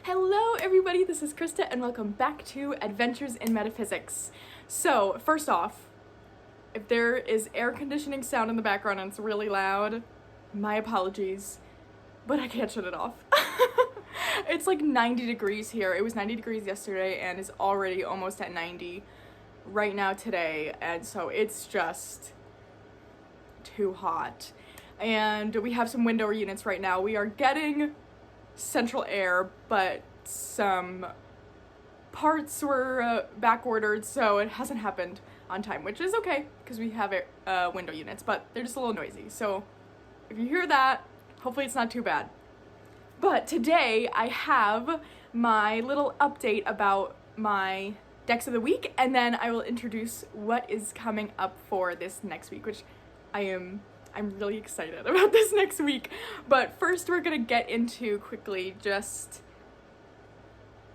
Hello everybody, this is Krista and welcome back to Adventures in Metaphysics. So, first off, if there is air conditioning sound in the background and it's really loud, my apologies, but I can't shut it off. It's like 90 degrees here. It was 90 degrees yesterday and is already almost at 90 right now today, and so it's just too hot. And we have some window units right now. We are getting central air, but some parts were back ordered, so it hasn't happened on time, which is okay because we have window units, but they're just a little noisy. So if you hear that, hopefully it's not too bad. But today I have my little update about my decks of the week, and then I will introduce what is coming up for this next week, which I'm really excited about this next week. But first we're gonna get into quickly just,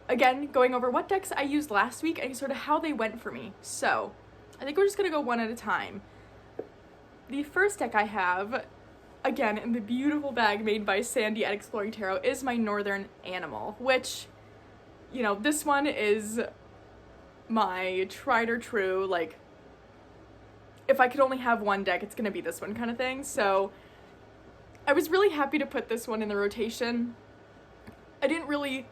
again, going over what decks I used last week and sort of how they went for me. So I think we're just gonna go one at a time. The first deck I have, again, in the beautiful bag made by Sandy at Exploring Tarot, is my Northern Animal, which, you know, this one is my tried or true, like, if I could only have one deck, it's gonna be this one kind of thing. So I was really happy to put this one in the rotation. I didn't really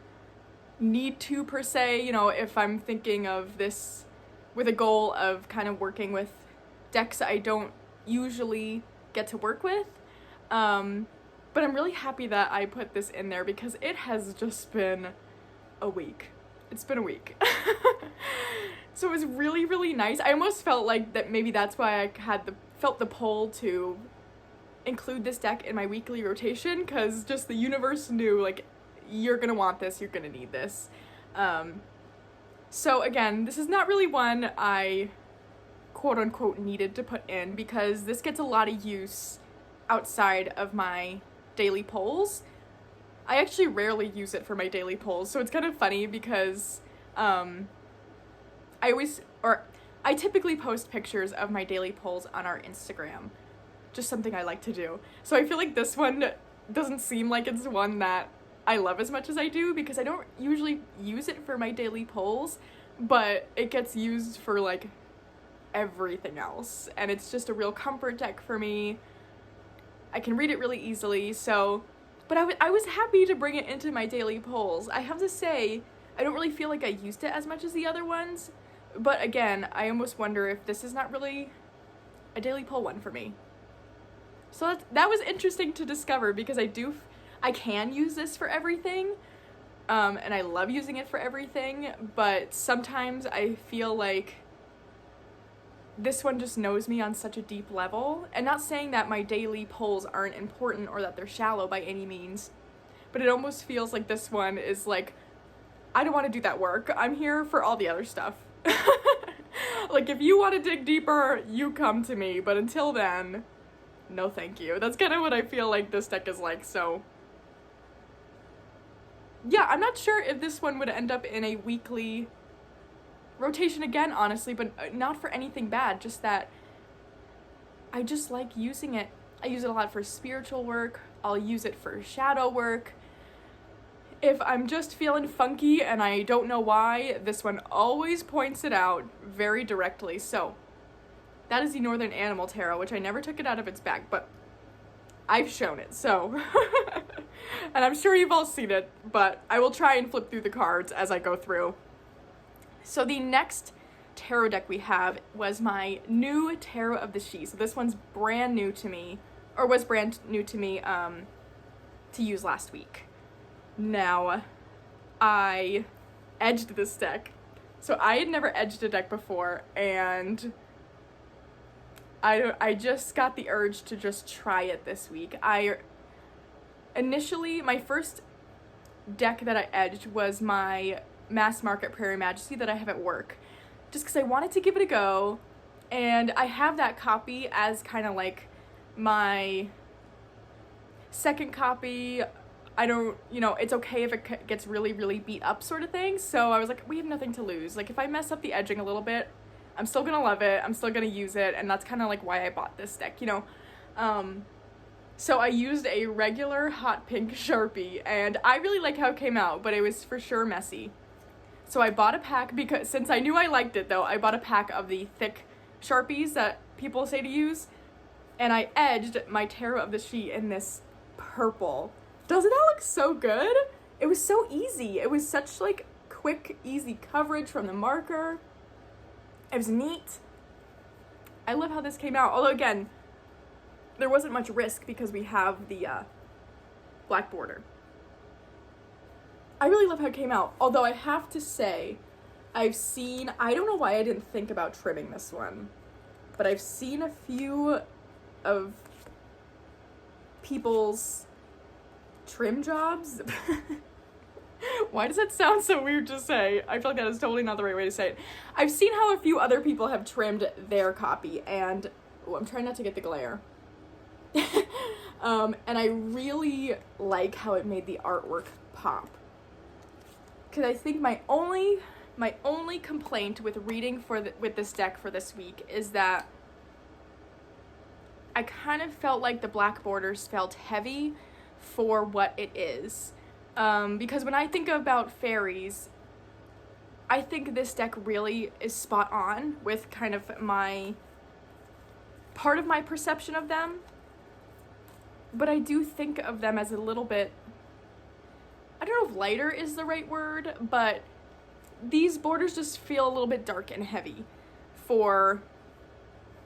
need to per se, you know, if I'm thinking of this with a goal of kind of working with decks I don't usually get to work with. But I'm really happy that I put this in there because it has just been a week. It's been a week. So it was really, really nice. I almost felt like that maybe that's why I had felt the pull to include this deck in my weekly rotation, because just the universe knew, like, you're gonna want this, you're gonna need this. So again, this is not really one I quote unquote needed to put in because this gets a lot of use outside of my daily polls. I actually rarely use it for my daily polls, so it's kind of funny because I typically post pictures of my daily polls on our Instagram, just something I like to do. So I feel like this one doesn't seem like it's one that I love as much as I do because I don't usually use it for my daily polls, but it gets used for like everything else, and it's just a real comfort deck for me. I can read it really easily, so, but I was happy to bring it into my daily polls. I have to say, I don't really feel like I used it as much as the other ones, but again, I almost wonder if this is not really a daily poll one for me. So that was interesting to discover because I can use this for everything, and I love using it for everything, but sometimes I feel like this one just knows me on such a deep level. And not saying that my daily polls aren't important or that they're shallow by any means, but it almost feels like this one is like, I don't want to do that work. I'm here for all the other stuff. Like, if you want to dig deeper, you come to me, but until then, no thank you. That's kind of what I feel like this deck is like. So yeah, I'm not sure if this one would end up in a weekly rotation again, honestly, but not for anything bad, just that I just like using it. I use it a lot for spiritual work. I'll use it for shadow work. If I'm just feeling funky and I don't know why, this one always points it out very directly. So that is the Northern Animal Tarot, which I never took it out of its bag, but I've shown it, so and I'm sure you've all seen it, but I will try and flip through the cards as I go through. So the next tarot deck we have was my new Tarot of the She. So this one's brand new to me, or was brand new to me to use last week. Now, I edged this deck. So I had never edged a deck before, and I just got the urge to just try it this week. Initially, my first deck that I edged was my Mass Market Prairie Majesty that I have at work, just because I wanted to give it a go, and I have that copy as kind of like my second copy. I don't, you know, it's okay if it gets really, really beat up sort of thing. So I was like, we have nothing to lose. Like, if I mess up the edging a little bit, I'm still gonna love it. I'm still gonna use it. And that's kind of like why I bought this deck, you know. So I used a regular hot pink Sharpie, and I really like how it came out, but it was for sure messy. So I bought a pack, because since I knew I liked it though, I bought a pack of the thick Sharpies that people say to use, and I edged my tarot of the sheet in this purple. Doesn't that look so good? It was so easy. It was such like quick, easy coverage from the marker. It was neat. I love how this came out, although again, there wasn't much risk because we have the black border. I really love how it came out, although I have to say, I don't know why I didn't think about trimming this one, but I've seen a few of people's trim jobs. Why does that sound so weird to say? I feel like that is totally not the right way to say it. I've seen how a few other people have trimmed their copy, and I'm trying not to get the glare. And I really like how it made the artwork pop. Because I think my only complaint with reading with this deck for this week is that I kind of felt like the black borders felt heavy for what it is. Because when I think about fairies, I think this deck really is spot on with kind of part of my perception of them. But I do think of them as a little bit, I don't know if lighter is the right word, but these borders just feel a little bit dark and heavy for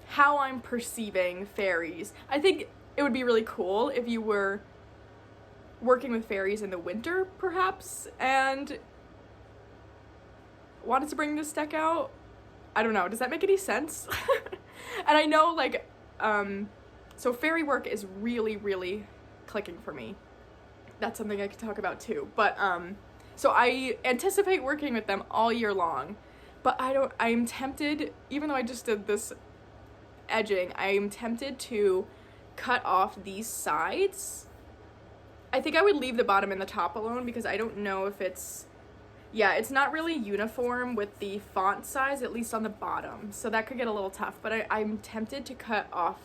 how I'm perceiving fairies. I think it would be really cool if you were working with fairies in the winter, perhaps, and wanted to bring this deck out. I don't know, does that make any sense? And I know, like, so fairy work is really, really clicking for me. That's something I could talk about too. But, so I anticipate working with them all year long, but I'm tempted, even though I just did this edging, I'm tempted to cut off these sides. I think I would leave the bottom and the top alone because I don't know if it's not really uniform with the font size, at least on the bottom. So that could get a little tough, but I'm tempted to cut off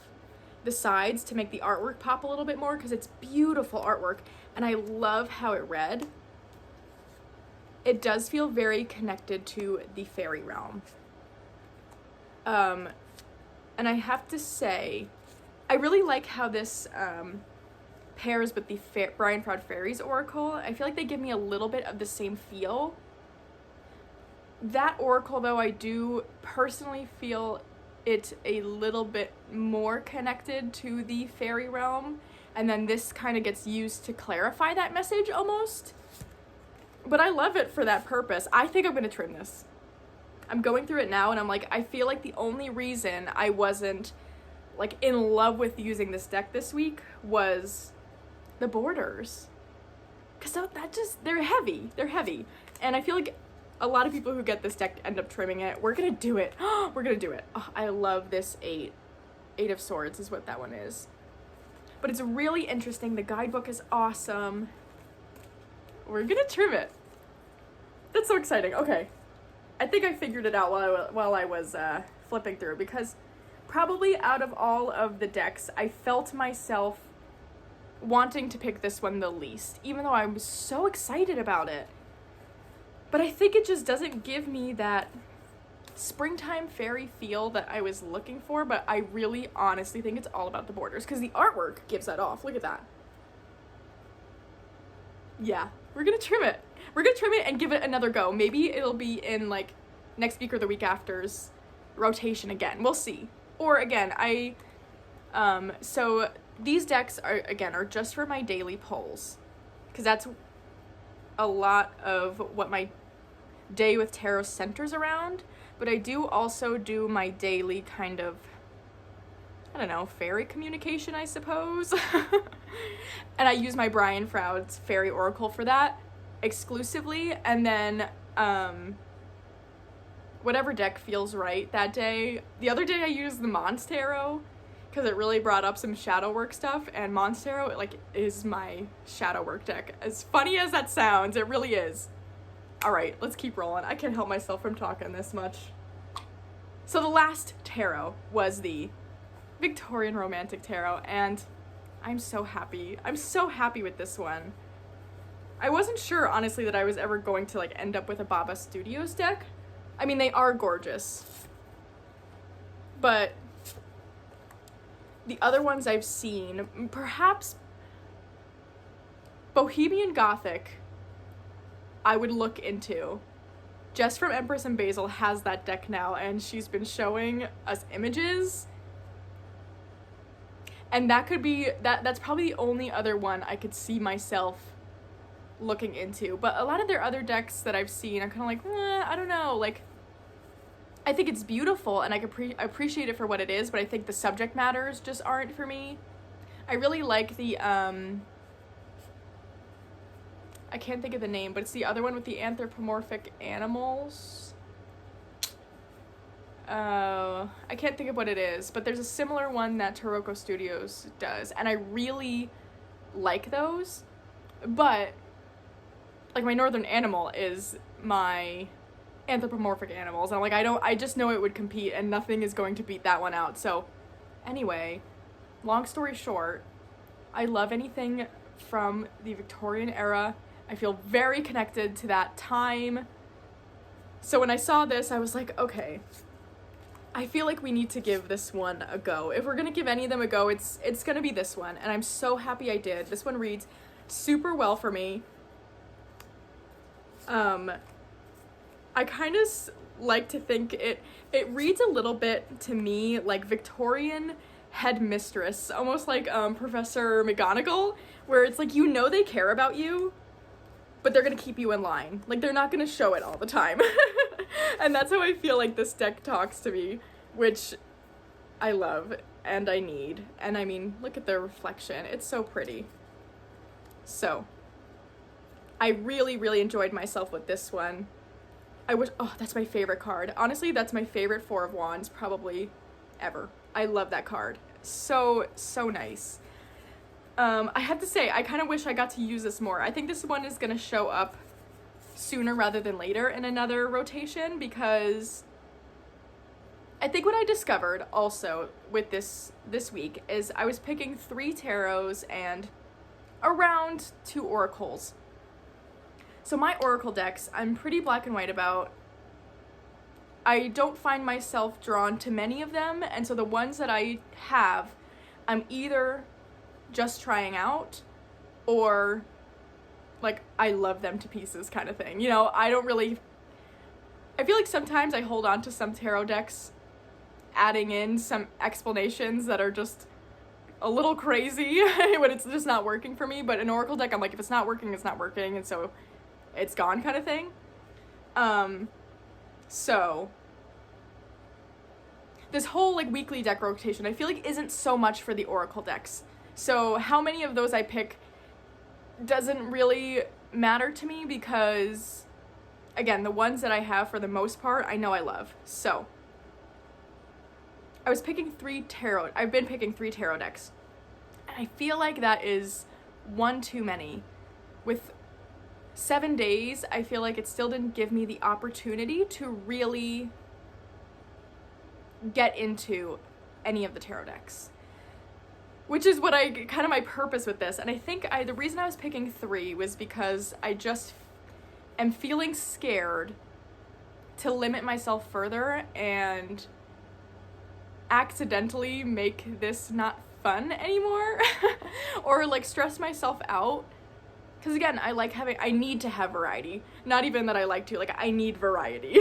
the sides to make the artwork pop a little bit more because it's beautiful artwork and I love how it read. It does feel very connected to the fairy realm. And I have to say, I really like how this pairs with the Brian Froud Fairies Oracle. I feel like they give me a little bit of the same feel. That Oracle, though, I do personally feel it a little bit more connected to the fairy realm, and then this kind of gets used to clarify that message almost. But I love it for that purpose. I think I'm going to trim this. I'm going through it now, and I'm like, I feel like the only reason I wasn't, like, in love with using this deck this week was the borders. Because they're heavy. They're heavy. And I feel like a lot of people who get this deck end up trimming it. We're going to do it. We're going to do it. Oh, I love this 8. 8 of Swords is what that one is. But it's really interesting. The guidebook is awesome. We're going to trim it. That's so exciting. Okay. I think I figured it out while I was flipping through, because probably out of all of the decks, I felt myself wanting to pick this one the least, even though I was so excited about it. But I think it just doesn't give me that springtime fairy feel that I was looking for, but I really honestly think it's all about the borders, because the artwork gives that off. Look at that. Yeah, we're gonna trim it. We're gonna trim it and give it another go. Maybe it'll be in, like, next week or the week after's rotation again. We'll see. Or again, so these decks are just for my daily polls, because that's a lot of what my day with tarot centers around. But I do also do my daily kind of, I don't know, fairy communication, I suppose. And I use my Brian Froud's Fairy Oracle for that exclusively, and then whatever deck feels right that day. The other day I used the Mons Tarot because it really brought up some shadow work stuff, and Mons Tarot, like, is my shadow work deck. As funny as that sounds, it really is. All right, let's keep rolling. I can't help myself from talking this much. So the last tarot was the Victorian Romantic Tarot, and I'm so happy. I'm so happy with this one. I wasn't sure, honestly, that I was ever going to, like, end up with a Baba Studios deck. I mean, they are gorgeous. But the other ones I've seen, perhaps Bohemian Gothic, I would look into. Jess from Empress and Basil has that deck now, and she's been showing us images. And that could be, that's probably the only other one I could see myself looking into. But a lot of their other decks that I've seen, I'm kind of like, I don't know, like, I think it's beautiful and I appreciate it for what it is, but I think the subject matters just aren't for me. I really like the, I can't think of the name, but it's the other one with the anthropomorphic animals. I can't think of what it is, but there's a similar one that Taroko Studios does, and I really like those, but, like, my northern animal is my anthropomorphic animals, and I'm like, I just know it would compete, and nothing is going to beat that one out. So, anyway, long story short, I love anything from the Victorian era. I feel very connected to that time. So when I saw this, I was like, okay, I feel like we need to give this one a go. If we're gonna give any of them a go, it's gonna be this one, and I'm so happy I did. This one reads super well for me. I kind of like to think it reads a little bit to me like Victorian headmistress, almost like Professor McGonagall, where it's like, you know, they care about you, but they're gonna keep you in line. Like, they're not gonna show it all the time. And that's how I feel like this deck talks to me, which I love and I need. And I mean, look at the reflection. It's so pretty. So, I really, really enjoyed myself with this one. Oh, that's my favorite card. Honestly, that's my favorite Four of Wands probably ever. I love that card. So, so nice. I have to say, I kind of wish I got to use this more. I think this one is going to show up sooner rather than later in another rotation, because I think what I discovered also with this week is I was picking 3 tarots and around 2 oracles. So my oracle decks, I'm pretty black and white about. I don't find myself drawn to many of them, and so the ones that I have, I'm either just trying out or like I love them to pieces kind of thing. You know, I feel like sometimes I hold on to some tarot decks adding in some explanations that are just a little crazy when it's just not working for me, but an oracle deck, I'm like, if it's not working, it's not working, and so it's gone kind of thing. So this whole like weekly deck rotation, I feel like isn't so much for the oracle decks. So how many of those I pick doesn't really matter to me, because again, the ones that I have for the most part, I know I love. So I was picking 3 tarot. I've been picking 3 tarot decks, and I feel like that is one too many. With 7 days, I feel like it still didn't give me the opportunity to really get into any of the tarot decks, which is what kind of my purpose with this. And I think the reason I was picking 3 was because I just am feeling scared to limit myself further and accidentally make this not fun anymore or like stress myself out. Because again, I need to have variety. Not even that I like to, like, I need variety.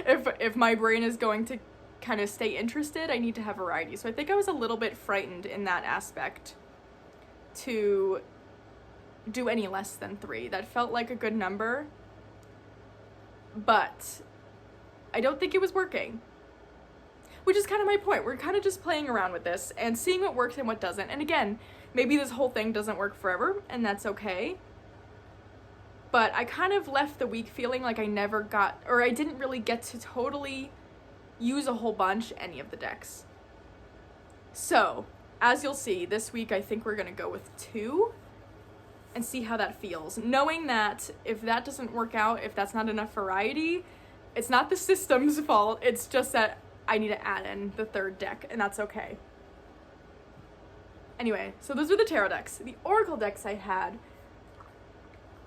If my brain is going to kind of stay interested, I need to have variety. So I think I was a little bit frightened in that aspect to do any less than 3. That felt like a good number, but I don't think it was working. Which is kind of my point. We're kind of just playing around with this and seeing what works and what doesn't. And again, maybe this whole thing doesn't work forever, and that's okay. But I kind of left the week feeling like I didn't really get to totally use a whole bunch any of the decks. So, as you'll see, this week I think we're going to go with 2 and see how that feels. Knowing that if that doesn't work out, if that's not enough variety, it's not the system's fault, it's just that I need to add in the 3rd deck, and that's okay. Anyway, so those were the tarot decks. The oracle decks I had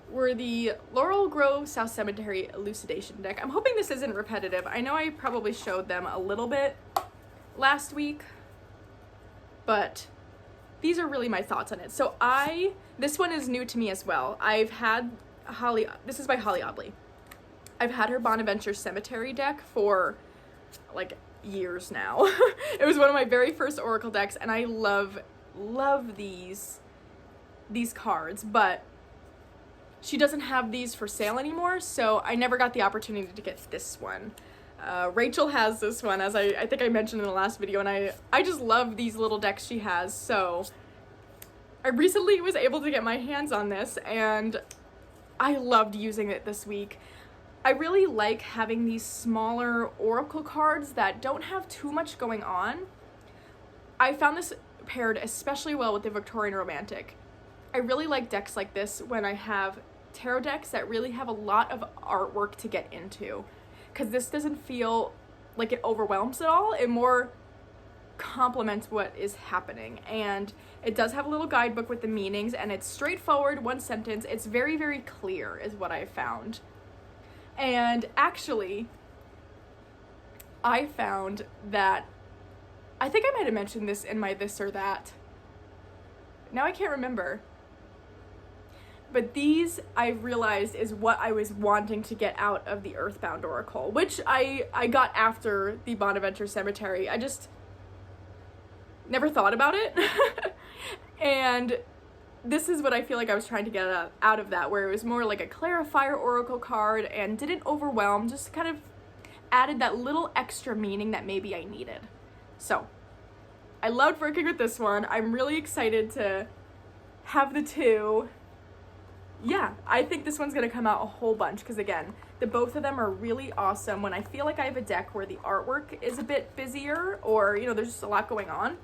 were the Laurel Grove South Cemetery Elucidation deck. I'm hoping this isn't repetitive. I know I probably showed them a little bit last week, but these are really my thoughts on it. So this one is new to me as well. I've had this is by Holly Audley. I've had her Bonaventure Cemetery deck for like years now. It was one of my very first oracle decks, and I love these cards, but she doesn't have these for sale anymore, so I never got the opportunity to get this one. Rachel has this one, as I think I mentioned in the last video, and I just love these little decks she has, so I recently was able to get my hands on this, and I loved using it this week. I really like having these smaller oracle cards that don't have too much going on. I found this paired especially well with the Victorian Romantic. I really like decks like this when I have tarot decks that really have a lot of artwork to get into, because this doesn't feel like it overwhelms at all. It more complements what is happening, and it does have a little guidebook with the meanings, and it's straightforward, one sentence. It's very, very clear is what I found. And actually, I found that, I think I might have mentioned this in my this or that. Now I can't remember. But these, I realized, is what I was wanting to get out of the Earthbound Oracle, which I got after the Bonaventure Cemetery. I just never thought about it. And this is what I feel like I was trying to get out of that, where it was more like a clarifier oracle card and didn't overwhelm, just kind of added that little extra meaning that maybe I needed. So I loved working with this one. I'm really excited to have the two. Yeah, I think this one's gonna come out a whole bunch, because again, the both of them are really awesome. When I feel like I have a deck where the artwork is a bit busier, or there's just a lot going on,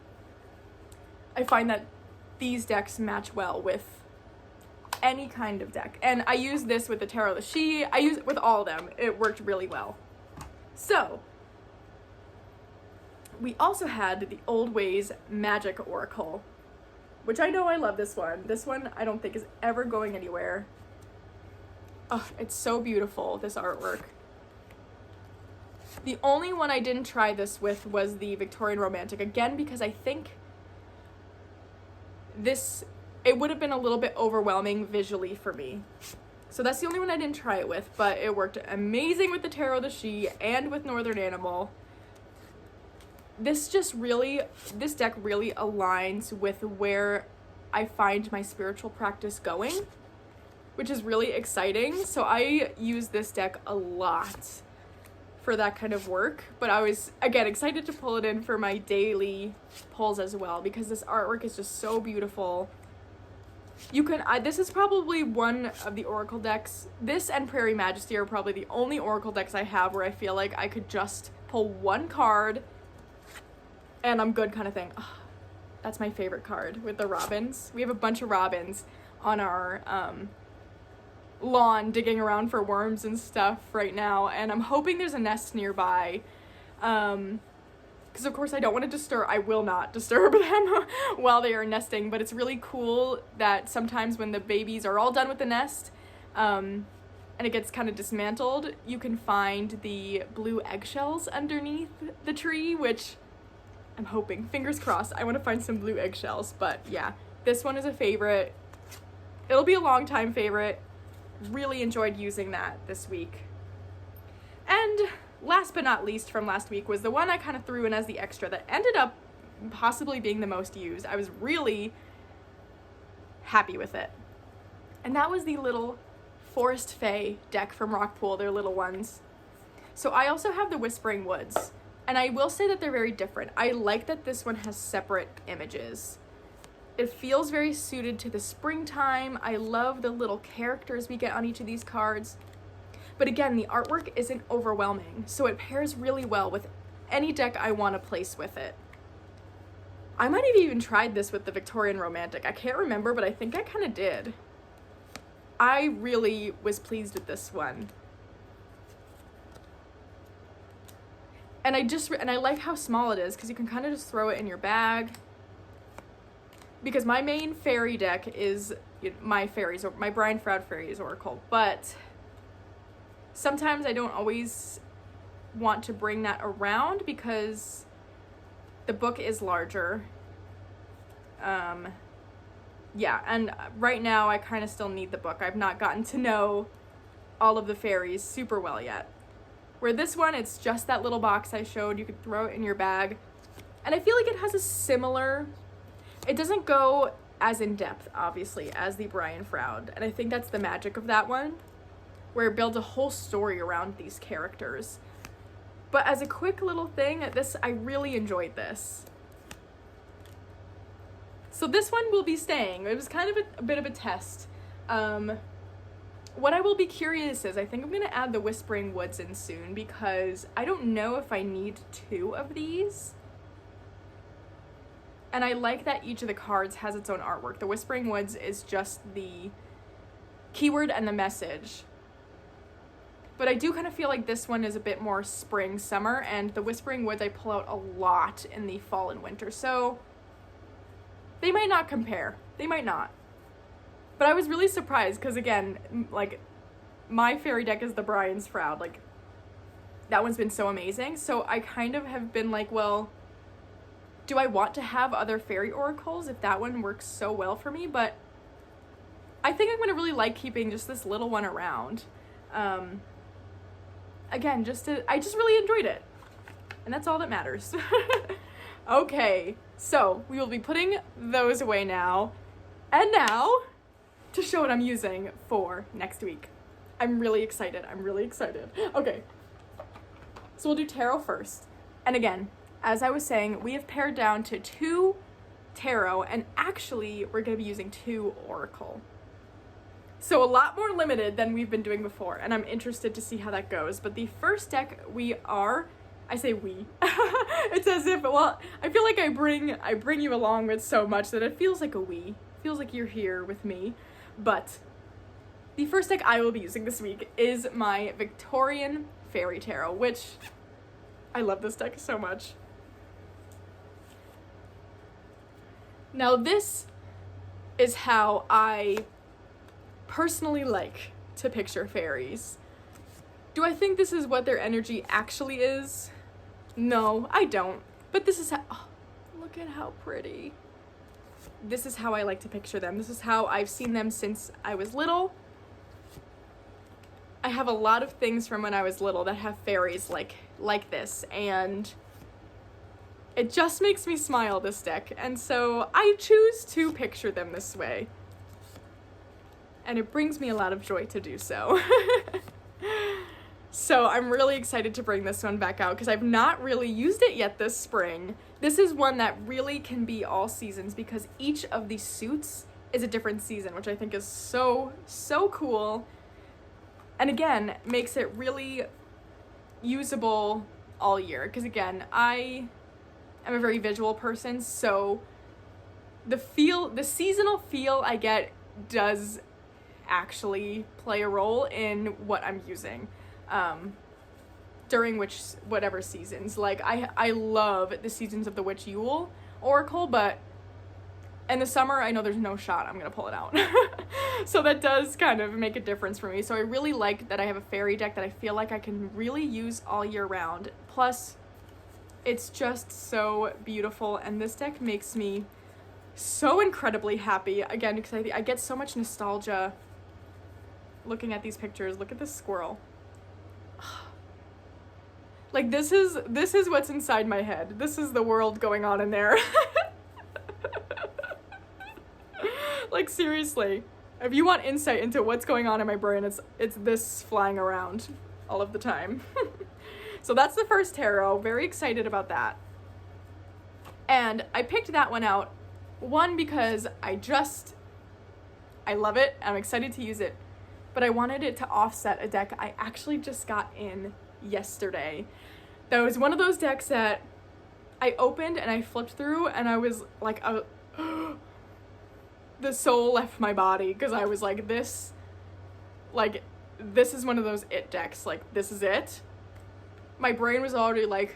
I find that these decks match well with any kind of deck. And I use this with the Tarot the She. I use it with all of them. It worked really well. So we also had the Old Ways Magic Oracle, which I know I love this one. This one I don't think is ever going anywhere. Oh, it's so beautiful, this artwork. The only one I didn't try this with was the Victorian Romantic, again, because I think it would have been a little bit overwhelming visually for me. So that's the only one I didn't try it with, but it worked amazing with the Tarot the She and with Northern Animal. This deck really aligns with where I find my spiritual practice going, which is really exciting. So I use this deck a lot for that kind of work, but I was, again, excited to pull it in for my daily pulls as well, because this artwork is just so beautiful. This is probably one of the oracle decks. This and Prairie Majesty are probably the only oracle decks I have where I feel like I could just pull one card and I'm good kind of thing. Oh, that's my favorite card with the robins. We have a bunch of robins on our lawn digging around for worms and stuff right now, and I'm hoping there's a nest nearby, because of course I don't want to I will not disturb them while they are nesting, but it's really cool that sometimes when the babies are all done with the nest, and it gets kind of dismantled, you can find the blue eggshells underneath the tree, which I'm hoping, fingers crossed, I want to find some blue eggshells. But yeah, this one is a favorite. It'll be a long time favorite. Really enjoyed using that this week. And last but not least from last week was the one I kind of threw in as the extra that ended up possibly being the most used. I was really happy with it. And that was the little Forest Fae deck from Rockpool, their little ones. So I also have the Whispering Woods, and I will say that they're very different. I like that this one has separate images. It feels very suited to the springtime. I love the little characters we get on each of these cards. But again, the artwork isn't overwhelming, so it pairs really well with any deck I want to place with it. I might have even tried this with the Victorian Romantic. I can't remember, but I think I kind of did. I really was pleased with this one. And I like how small it is, because you can kind of just throw it in your bag. because my main fairy deck is my fairies, or my Brian Froud Fairies Oracle, but sometimes I don't always want to bring that around because the book is larger. Yeah, and right now I kind of still need the book. I've not gotten to know all of the fairies super well yet. Where this one, it's just that little box I showed. You could throw it in your bag. And I feel like it has a similar, it doesn't go as in depth, obviously, as the Brian Froud. And I think that's the magic of that one, where it builds a whole story around these characters. But as a quick little thing, I really enjoyed this. So this one will be staying. It was kind of a bit of a test. What I will be curious is, I think I'm going to add the Whispering Woods in soon, because I don't know if I need 2 of these. And I like that each of the cards has its own artwork. The Whispering Woods is just the keyword and the message. But I do kind of feel like this one is a bit more spring, summer, and the Whispering Woods I pull out a lot in the fall and winter. So they might not compare. They might not. But I was really surprised because, again, like, my fairy deck is the Brian's Froud. Like, that one's been so amazing. So I kind of have been like, well, do I want to have other fairy oracles if that one works so well for me? But I think I'm going to really like keeping just this little one around. Again, I just really enjoyed it. And that's all that matters. Okay, so we will be putting those away now. And now, to show what I'm using for next week. I'm really excited. Okay, so we'll do tarot first. And again, as I was saying, we have pared down to 2 tarot, and actually we're going to be using 2 oracle. So a lot more limited than we've been doing before, and I'm interested to see how that goes. But the first deck I say we. It's as if, well, I feel like I bring you along with so much that it feels like a we. It feels like you're here with me. But the first deck I will be using this week is my Victorian Fairy Tarot, which I love this deck so much. Now this is how I personally like to picture fairies. Do I think this is what their energy actually is? No, I don't. But this is how, oh, look at how pretty. This is how I like to picture them. This is how I've seen them since I was little. I have a lot of things from when I was little that have fairies like this, and it just makes me smile, this deck, and so I choose to picture them this way. And it brings me a lot of joy to do so. So I'm really excited to bring this one back out because I've not really used it yet this spring. This is one that really can be all seasons because each of the suits is a different season, which I think is so, so cool. And again, makes it really usable all year. Because again, I am a very visual person, so the seasonal feel I get does actually play a role in what I'm using. During whatever seasons. Like, I love the Seasons of the Witch Yule Oracle, but in the summer, I know there's no shot I'm gonna pull it out. So that does kind of make a difference for me. So I really like that I have a fairy deck that I feel like I can really use all year round. Plus, it's just so beautiful, and this deck makes me so incredibly happy. Again, because I get so much nostalgia looking at these pictures. Look at this squirrel. Like, this is what's inside my head. This is the world going on in there. Like, seriously, if you want insight into what's going on in my brain, it's this flying around all of the time. So that's the first tarot. Very excited about that. And I picked that one out, one, because I love it. I'm excited to use it. But I wanted it to offset a deck I actually just got in yesterday. That was one of those decks that I opened and I flipped through and I was like, the soul left my body, because I was like, this is one of those it decks. Like, this is it. My brain was already like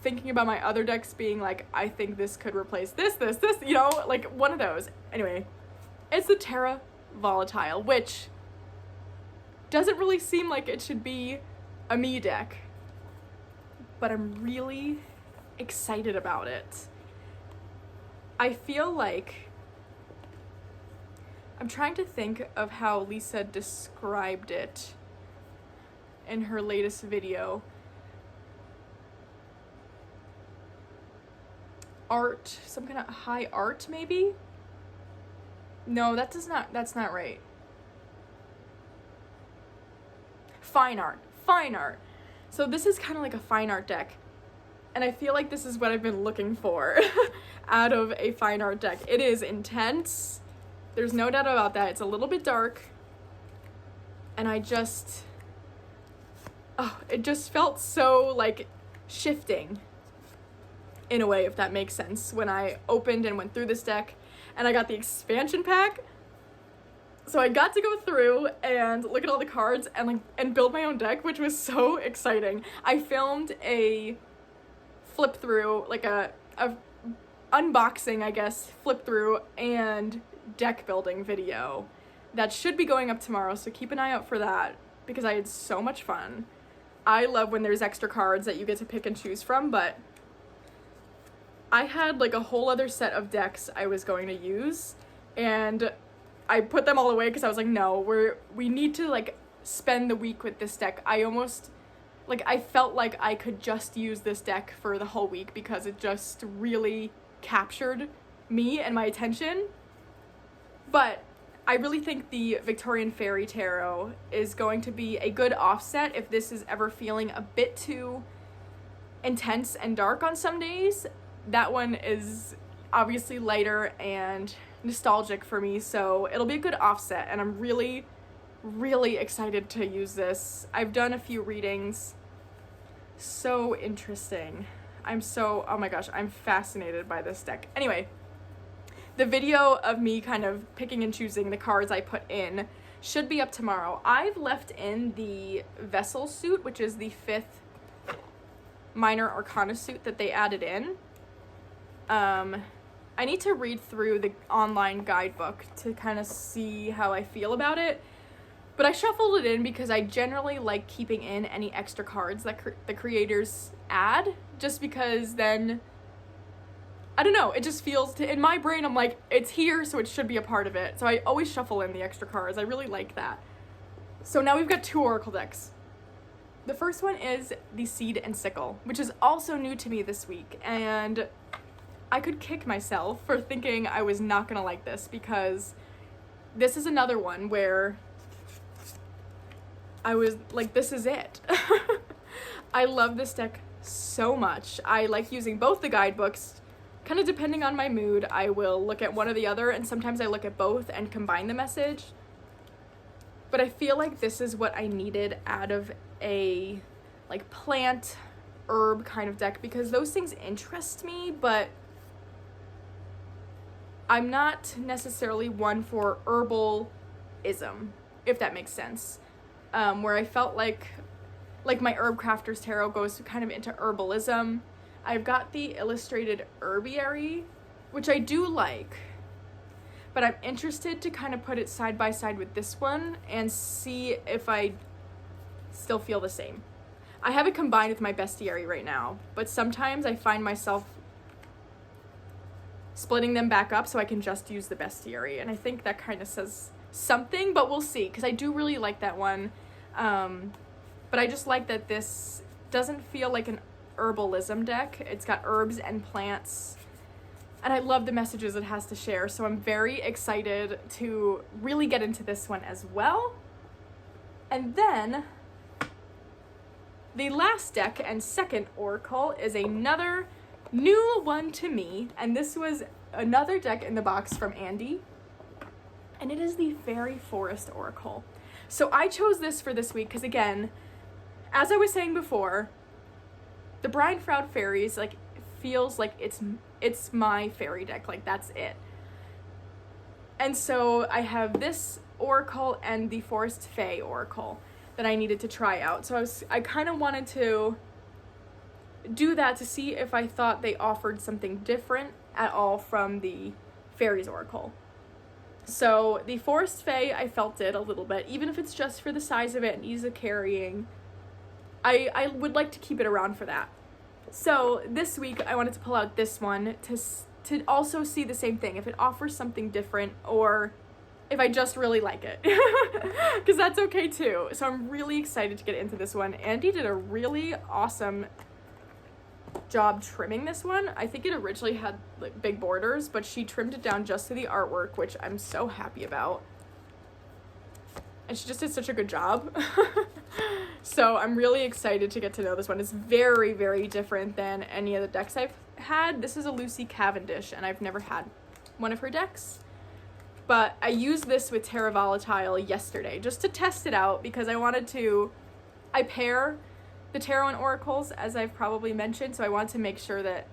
thinking about my other decks being like, I think this could replace this, you know, like one of those. Anyway, it's the Terra Volatile, which doesn't really seem like it should be a me deck, but I'm really excited about it. I feel like, I'm trying to think of how Lisa described it in her latest video. Art, some kind of high art maybe? No, that's not right. Fine art. So this is kind of like a fine art deck. And I feel like this is what I've been looking for out of a fine art deck. It is intense. There's no doubt about that. It's a little bit dark. And it just felt so like shifting in a way, if that makes sense, when I opened and went through this deck and I got the expansion pack. So I got to go through and look at all the cards and build my own deck, which was so exciting. I filmed a flip through, like a unboxing, I guess, flip through and deck building video that should be going up tomorrow, so keep an eye out for that because I had so much fun. I love when there's extra cards that you get to pick and choose from, but I had like a whole other set of decks I was going to use, and I put them all away because I was like, no, we need to like spend the week with this deck. I felt like I could just use this deck for the whole week because it just really captured me and my attention. But I really think the Victorian Fairy Tarot is going to be a good offset if this is ever feeling a bit too intense and dark on some days. That one is obviously lighter and nostalgic for me, so it'll be a good offset, and I'm really, really excited to use this. I've done a few readings. So interesting. Oh my gosh, I'm fascinated by this deck. Anyway, the video of me kind of picking and choosing the cards I put in should be up tomorrow. I've left in the Vessel suit, which is the 5th Minor Arcana suit that they added in. I need to read through the online guidebook to kind of see how I feel about it, but I shuffled it in because I generally like keeping in any extra cards that the creators add, just because then, I don't know, it just feels, in my brain, I'm like, it's here, so it should be a part of it. So I always shuffle in the extra cards. I really like that. So now we've got 2 Oracle decks. The first one is the Seed and Sickle, which is also new to me this week, and I could kick myself for thinking I was not gonna like this, because this is another one where I was like, this is it. I love this deck so much. I like using both the guidebooks. Kind of depending on my mood, I will look at one or the other, and sometimes I look at both and combine the message. But I feel like this is what I needed out of a like plant herb kind of deck, because those things interest me, but I'm not necessarily one for herbalism, if that makes sense. Where I felt like my Herb Crafter's Tarot goes kind of into herbalism. I've got the Illustrated Herbiary, which I do like, but I'm interested to kind of put it side by side with this one and see if I still feel the same. I have it combined with my Bestiary right now, but sometimes I find myself splitting them back up so I can just use the Bestiary, and I think that kind of says something, but we'll see, because I do really like that one. But I just like that this doesn't feel like an herbalism deck. It's got herbs and plants, and I love the messages it has to share, so I'm very excited to really get into this one as well. And then the last deck and second oracle is another new one to me, and this was another deck in the box from Andy, and it is the Fairy Forest Oracle. So I chose this for this week because, again, as I was saying before, the Brian Froud Fairies, like, feels like it's my fairy deck, like, that's it. And so I have this oracle and the Forest Fae Oracle that I needed to try out. So I kind of wanted to do that to see if I thought they offered something different at all from the Fairies Oracle. So the Forest Fae, I felt it a little bit, even if it's just for the size of it and ease of carrying. I would like to keep it around for that. So this week I wanted to pull out this one to also see the same thing, if it offers something different or if I just really like it, because that's okay too. So I'm really excited to get into this one. Andy did a really awesome job trimming this one. I think it originally had like big borders, but she trimmed it down just to the artwork, which I'm so happy about. And she just did such a good job. So I'm really excited to get to know this one. It's very, very different than any of the decks I've had. This is a Lucy Cavendish, and I've never had one of her decks. But I used this with Terra Volatile yesterday just to test it out, because I pair the Tarot and Oracles, as I've probably mentioned, so I wanted to make sure that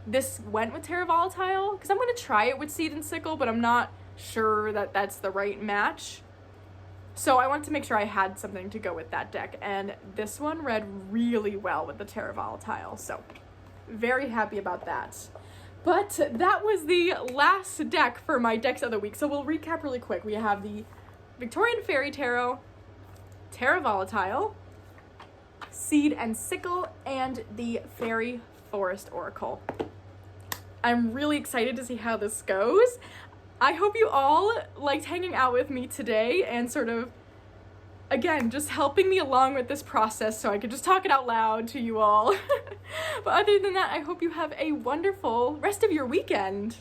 this went with Terra Volatile, because I'm going to try it with Seed and Sickle, but I'm not sure that that's the right match. So I wanted to make sure I had something to go with that deck, and this one read really well with the Terra Volatile, so very happy about that. But that was the last deck for my decks of the week, so we'll recap really quick. We have the Victorian Fairy Tarot, Terra Volatile, Seed and Sickle, and the Fairy Forest Oracle. I'm really excited to see how this goes. I hope you all liked hanging out with me today and sort of, again, just helping me along with this process so I could just talk it out loud to you all. But other than that, I hope you have a wonderful rest of your weekend.